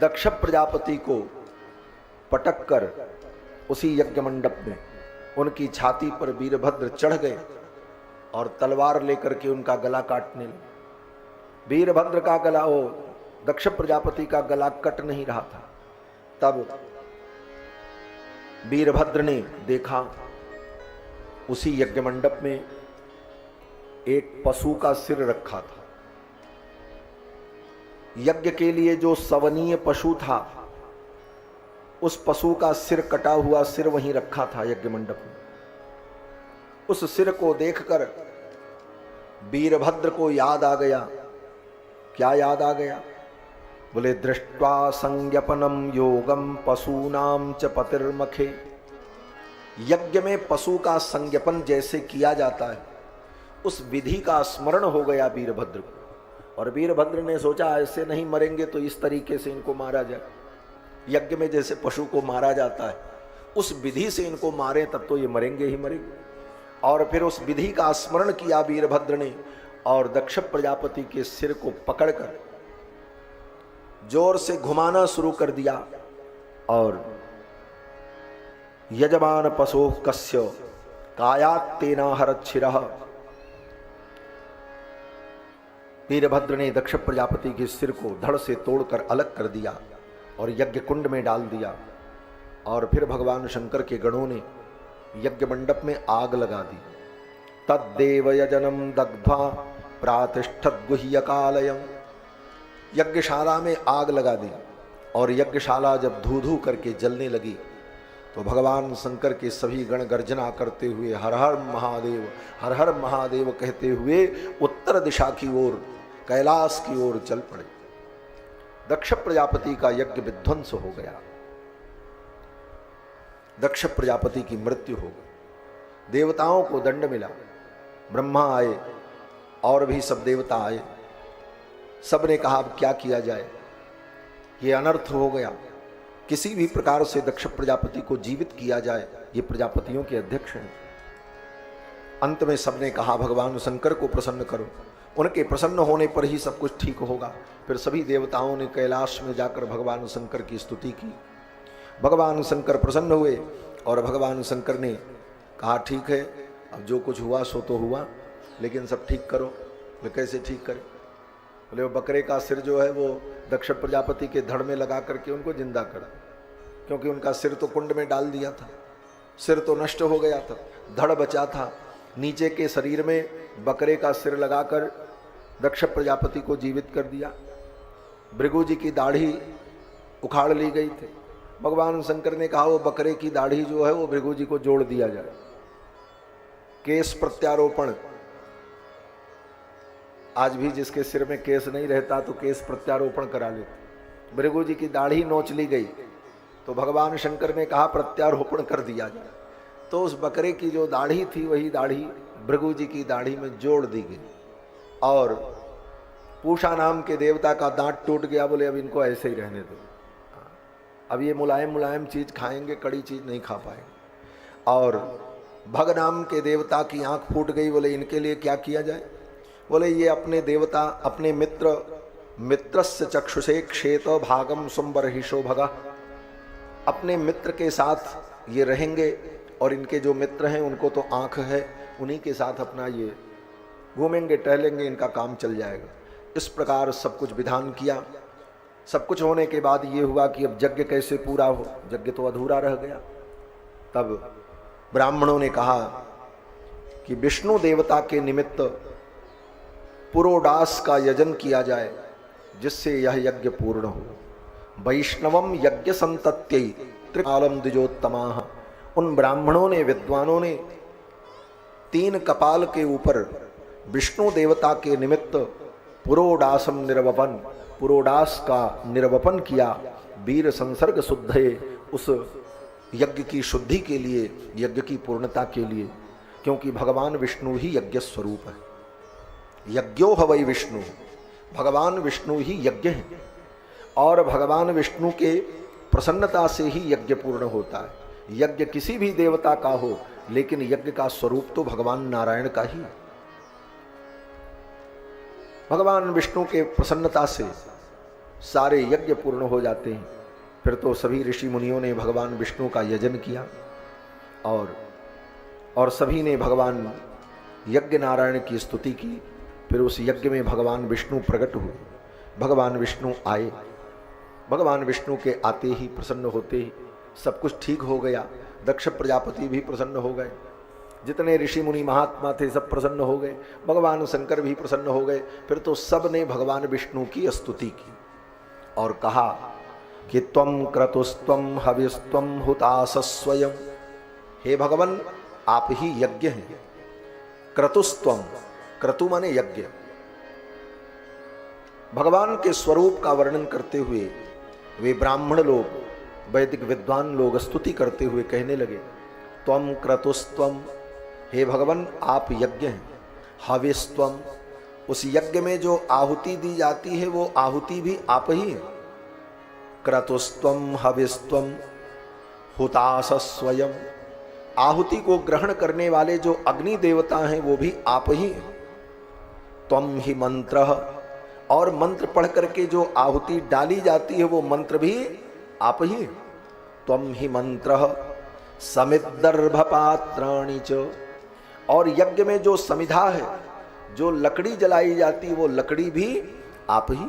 दक्ष प्रजापति को पटक कर उसी यज्ञ मंडप में उनकी छाती पर वीरभद्र चढ़ गए और तलवार लेकर के उनका गला काटने लगे। वीरभद्र का गला, वो दक्ष प्रजापति का गला कट नहीं रहा था। तब वीरभद्र ने देखा उसी यज्ञ मंडप में एक पशु का सिर रखा था। यज्ञ के लिए जो सवनीय पशु था, उस पशु का सिर कटा हुआ सिर वहीं रखा था यज्ञ मंडप में। उस सिर को देखकर वीरभद्र को याद आ गया। क्या याद आ गया? बोले दृष्ट्वा संज्ञपनम योगम पशूनाम च पतिर्मखे। यज्ञ में पशु का संज्ञपन जैसे किया जाता है, उस विधि का स्मरण हो गया वीरभद्र को। और वीरभद्र ने सोचा ऐसे नहीं मरेंगे तो इस तरीके से इनको मारा जाए। यज्ञ में जैसे पशु को मारा जाता है, उस विधि से इनको मारे तब तो ये मरेंगे ही मरेंगे। और फिर उस विधि का स्मरण किया वीरभद्र ने और दक्ष प्रजापति के सिर को पकड़कर जोर से घुमाना शुरू कर दिया। और यजमान पशो कस्य कायात् तेना हरच्छिरः। वीरभद्र ने दक्ष प्रजापति के सिर को धड़ से तोड़कर अलग कर दिया और यज्ञ कुंड में डाल दिया। और फिर भगवान शंकर के गणों ने यज्ञ मंडप में आग लगा दी। तद्देव यजनम दग्ध्वा प्रातिष्ठत् गुह्यकालयम्। यज्ञशाला में आग लगा दी और यज्ञशाला जब धू धू करके जलने लगी तो भगवान शंकर के सभी गण गर्जना करते हुए हर हर महादेव कहते हुए उत्तर दिशा की ओर, कैलाश की ओर चल पड़े। दक्ष प्रजापति का यज्ञ विध्वंस हो गया। दक्ष प्रजापति की मृत्यु हो गई। देवताओं को दंड मिला। ब्रह्मा आए और भी सब देवता आए। सब ने कहा अब क्या किया जाए, ये अनर्थ हो गया, किसी भी प्रकार से दक्ष प्रजापति को जीवित किया जाए। ये प्रजापतियों के अध्यक्ष हैं। अंत में सबने कहा भगवान शंकर को प्रसन्न करो, उनके प्रसन्न होने पर ही सब कुछ ठीक होगा। फिर सभी देवताओं ने कैलाश में जाकर भगवान शंकर की स्तुति की। भगवान शंकर प्रसन्न हुए और भगवान शंकर ने कहा ठीक है, अब जो कुछ हुआ सो तो हुआ, लेकिन सब ठीक करो। बोले कैसे ठीक करें? बोले वो बकरे का सिर जो है वो दक्ष प्रजापति के धड़ में लगा करके उनको जिंदा करा, क्योंकि उनका सिर तो कुंड में डाल दिया था, सिर तो नष्ट हो गया था, धड़ बचा था। नीचे के शरीर में बकरे का सिर लगाकर दक्ष प्रजापति को जीवित कर दिया। भृगु जी की दाढ़ी उखाड़ ली गई थी। भगवान शंकर ने कहा वो बकरे की दाढ़ी जो है वो भृगु जी को जोड़ दिया जाए। केश प्रत्यारोपण, आज भी जिसके सिर में केस नहीं रहता तो केस प्रत्यारोपण करा लेते। भृगु जी की दाढ़ी नोच ली गई तो भगवान शंकर ने कहा प्रत्यारोपण कर दिया जाए। तो उस बकरे की जो दाढ़ी थी वही दाढ़ी भृगु जी की दाढ़ी में जोड़ दी गई। और पूषा नाम के देवता का दांत टूट गया। बोले अब इनको ऐसे ही रहने दो, अब ये मुलायम मुलायम चीज खाएंगे, कड़ी चीज नहीं खा पाएंगे। और भग नाम के देवता की आंख फूट गई। बोले इनके लिए क्या किया जाए? बोले ये अपने देवता, अपने मित्रस्य चक्षुषे क्षेत भागम सुंबरहिषो भगा। अपने मित्र के साथ ये रहेंगे और इनके जो मित्र हैं उनको तो आंख है, उन्हीं के साथ अपना ये घूमेंगे टहलेंगे, इनका काम चल जाएगा। इस प्रकार सब कुछ विधान किया। सब कुछ होने के बाद ये हुआ कि अब यज्ञ कैसे पूरा हो, यज्ञ तो अधूरा रह गया। तब ब्राह्मणों ने कहा कि विष्णु देवता के निमित्त पुरोडास का यजन किया जाए, जिससे यह यज्ञ पूर्ण हो। वैष्णवम यज्ञ संतत्यै त्रिकालम द्विजोत्तमाः। उन ब्राह्मणों ने, विद्वानों ने 3 कपाल के ऊपर विष्णु देवता के निमित्त पुरोडासम निर्वपन, पुरोडास का निर्वपन किया। वीर संसर्ग शुद्धे, उस यज्ञ की शुद्धि के लिए, यज्ञ की पूर्णता के लिए, क्योंकि भगवान विष्णु ही यज्ञ स्वरूप है। यज्ञो ह वै विष्णु, भगवान विष्णु ही यज्ञ है। और भगवान विष्णु के प्रसन्नता से ही यज्ञ पूर्ण होता है। यज्ञ किसी भी देवता का हो, लेकिन यज्ञ का स्वरूप तो भगवान नारायण का ही। भगवान विष्णु के प्रसन्नता से सारे यज्ञ पूर्ण हो जाते हैं। फिर तो सभी ऋषि मुनियों ने भगवान विष्णु का यजन किया और सभी ने भगवान यज्ञ नारायण की स्तुति की। फिर उस यज्ञ में भगवान विष्णु प्रकट हुए। भगवान विष्णु आए। भगवान विष्णु के आते ही, प्रसन्न होते ही सब कुछ ठीक हो गया। दक्ष प्रजापति भी प्रसन्न हो गए, जितने ऋषि मुनि महात्मा थे सब प्रसन्न हो गए, भगवान शंकर भी प्रसन्न हो गए। फिर तो सब ने भगवान विष्णु की स्तुति की और कहा कि त्वं क्रतुस्त्वं हविस्त्वं हुतासस्वयं। हे भगवान, आप ही यज्ञ हैं। क्रतुस्त्वं, क्रतु माने यज्ञ। भगवान के स्वरूप का वर्णन करते हुए वे ब्राह्मण लोग, वैदिक विद्वान लोग स्तुति करते हुए कहने लगे, त्वं क्रतुस्त्वं, हे भगवान आप यज्ञ हैं। हविस्त्वं, उस यज्ञ में जो आहुति दी जाती है वो आहुति भी आप ही हैं। क्रतुस्त्वं हविस्त्वं हुतासस्वयं, आहुति को ग्रहण करने वाले जो अग्नि देवता हैं वो भी आप ही हैं। त्वं ही मंत्रः, और मंत्र पढ़ करके जो आहुति डाली जाती है वो मंत्र भी आप ही हैं। त्वं ही मंत्रः समिद्धर्भपात्राणि च, और यज्ञ में जो समिधा है, जो लकड़ी जलाई जाती है वो लकड़ी भी आप ही।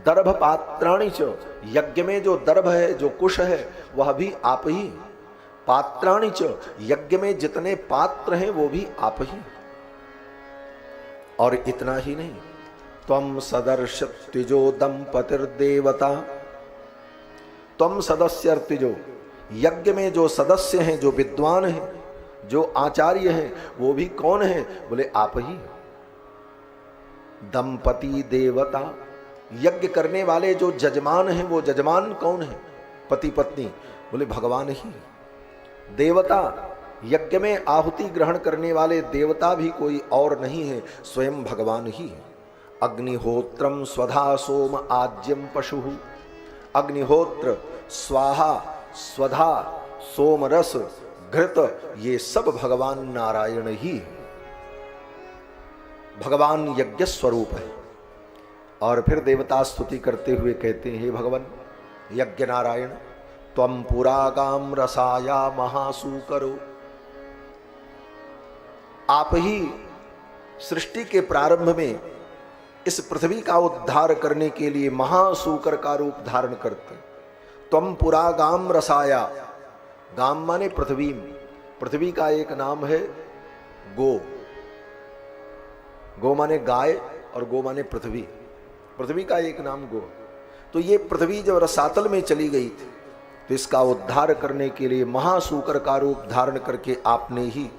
दर्भपात्राणि च, यज्ञ में जो दर्भ है, जो कुश है, वह भी आप ही। पात्राणि च, यज्ञ में जितने पात्र हैं वो भी आप ही। और इतना ही नहीं, त्वं सदर्श त्विजो दंपतिर्देवता। त्वं सदस्य त्विजो, यज्ञ में जो सदस्य हैं, जो विद्वान हैं, जो आचार्य हैं, वो भी कौन है? बोले आप ही। दंपति देवता, यज्ञ करने वाले जो जजमान हैं, वो जजमान कौन है? पति पत्नी, बोले भगवान ही। देवता, यज्ञ में आहुति ग्रहण करने वाले देवता भी कोई और नहीं है, स्वयं भगवान ही है। अग्निहोत्रम स्वधा सोम आज्यम पशु, अग्निहोत्र, स्वाहा, स्वधा, सोमरस, घृत, ये सब भगवान नारायण ही है। भगवान यज्ञ स्वरूप है। और फिर देवता स्तुति करते हुए कहते हैं, हे भगवान यज्ञ नारायण, त्वं पुरागाम रसाया महासूकरो, आप ही सृष्टि के प्रारंभ में इस पृथ्वी का उद्धार करने के लिए महासूकर का रूप धारण करते। त्वं पुरागाम रसाया, गाम माने पृथ्वी, पृथ्वी का एक नाम है गो। गो माने गाय और गो माने पृथ्वी, पृथ्वी का एक नाम गो। तो ये पृथ्वी जब रसातल में चली गई थी तो इसका उद्धार करने के लिए महासूकर का रूप धारण करके आपने ही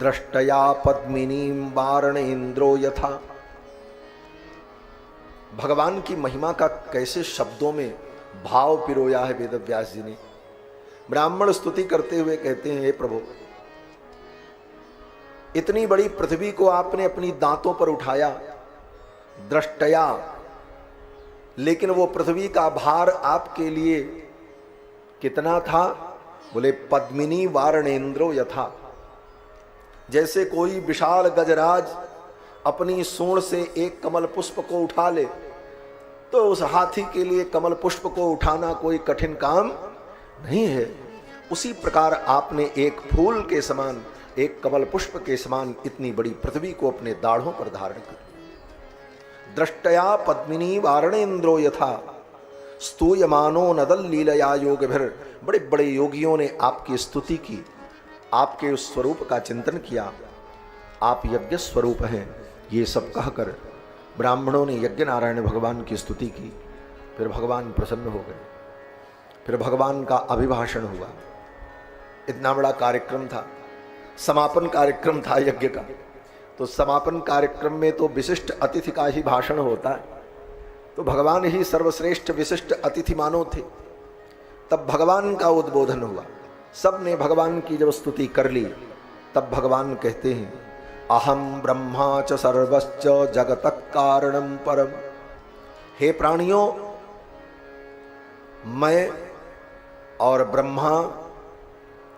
दृष्टया पद्मिनीं वारणेन्द्रो यथा, भगवान की महिमा का कैसे शब्दों में भाव पिरोया है वेद व्यास जी ने। ब्राह्मण स्तुति करते हुए कहते हैं, हे प्रभु, इतनी बड़ी पृथ्वी को आपने अपनी दांतों पर उठाया दृष्टया, लेकिन वो पृथ्वी का भार आपके लिए कितना था? बोले पद्मिनी वारणेन्द्रो यथा, जैसे कोई विशाल गजराज अपनी सूंड से एक कमल पुष्प को उठा ले तो उस हाथी के लिए कमल पुष्प को उठाना कोई कठिन काम नहीं है। उसी प्रकार आपने एक फूल के समान, एक कमल पुष्प के समान इतनी बड़ी पृथ्वी को अपने दाढ़ों पर धारण कर लिया। दृष्टया पद्मिनी वारणेन्द्रो यथा स्तूयमानो नदल लीलया योगभिर, बड़े बड़े योगियों ने आपकी स्तुति की, आपके उस स्वरूप का चिंतन किया, आप यज्ञ स्वरूप हैं। ये सब कहकर ब्राह्मणों ने यज्ञ नारायण भगवान की स्तुति की। फिर भगवान प्रसन्न हो गए। फिर भगवान का अभिभाषण हुआ। इतना बड़ा कार्यक्रम था, समापन कार्यक्रम था यज्ञ का। तो समापन कार्यक्रम में तो विशिष्ट अतिथि का ही भाषण होता है, तो भगवान ही सर्वश्रेष्ठ विशिष्ट अतिथि मानो थे। तब भगवान का उद्बोधन हुआ। सब ने भगवान की जब स्तुति कर ली तब भगवान कहते हैं, अहम ब्रह्मा च सर्वश्च जगतः कारणम परम। हे प्राणियों, मैं और ब्रह्मा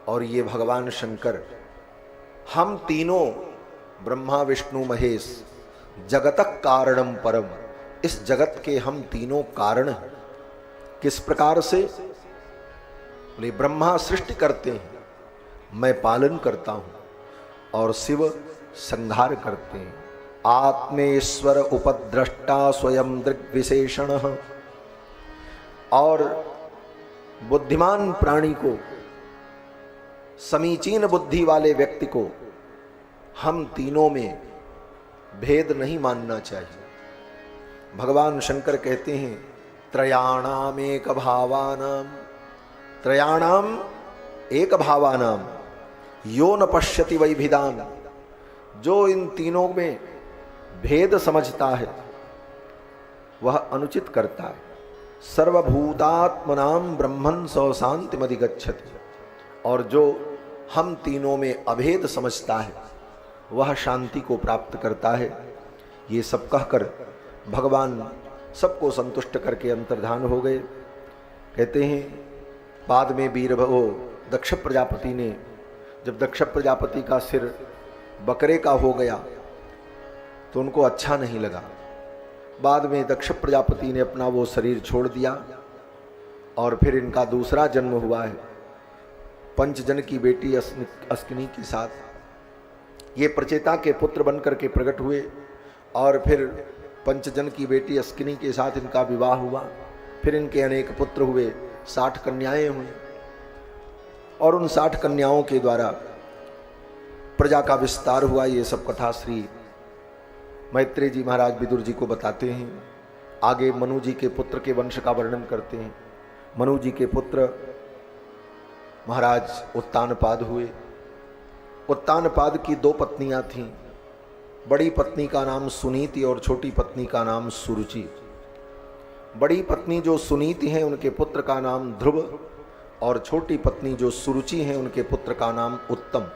और ये भगवान शंकर, हम तीनों, ब्रह्मा विष्णु महेश, जगतः कारणम परम, इस जगत के हम तीनों कारण हैं। किस प्रकार से? बोले ब्रह्मा सृष्टि करते हैं, मैं पालन करता हूं और शिव संहार करते हैं। आत्मेश्वर उपद्रष्टा स्वयं दृग्विशेषण। और बुद्धिमान प्राणी को, समीचीन बुद्धि वाले व्यक्ति को हम तीनों में भेद नहीं मानना चाहिए। भगवान शंकर कहते हैं त्रयाणाम एक भावानाम, त्रयाणाम एक भावानाम यो न पश्यति वैभिदान। जो इन तीनों में भेद समझता है वह अनुचित करता है। सर्वभूतात्मनाम ब्रह्मन् सौ शांतिमधिगच्छति। और जो हम तीनों में अभेद समझता है वह शांति को प्राप्त करता है। ये सब कहकर भगवान सबको संतुष्ट करके अंतर्धान हो गए। कहते हैं बाद में दक्ष प्रजापति ने, जब दक्ष प्रजापति का सिर बकरे का हो गया तो उनको अच्छा नहीं लगा। बाद में दक्ष प्रजापति ने अपना वो शरीर छोड़ दिया और फिर इनका दूसरा जन्म हुआ है पंचजन की बेटी अस्किनी के साथ। ये प्रचेता के पुत्र बनकर के प्रकट हुए और फिर पंचजन की बेटी अस्किनी के साथ इनका विवाह हुआ। फिर इनके अनेक पुत्र हुए, 60 कन्याएं हुई और उन 60 कन्याओं के द्वारा प्रजा का विस्तार हुआ। ये सब कथा श्री मैत्रेय जी महाराज विदुर जी को बताते हैं। आगे मनु जी के पुत्र के वंश का वर्णन करते हैं। मनु जी के पुत्र महाराज उत्तानपाद हुए। उत्तानपाद की 2 पत्नियां थीं। बड़ी पत्नी का नाम सुनीति और छोटी पत्नी का नाम सुरुचि। बड़ी पत्नी जो सुनीति हैं उनके पुत्र का नाम ध्रुव और छोटी पत्नी जो सुरुचि हैं उनके पुत्र का नाम उत्तम।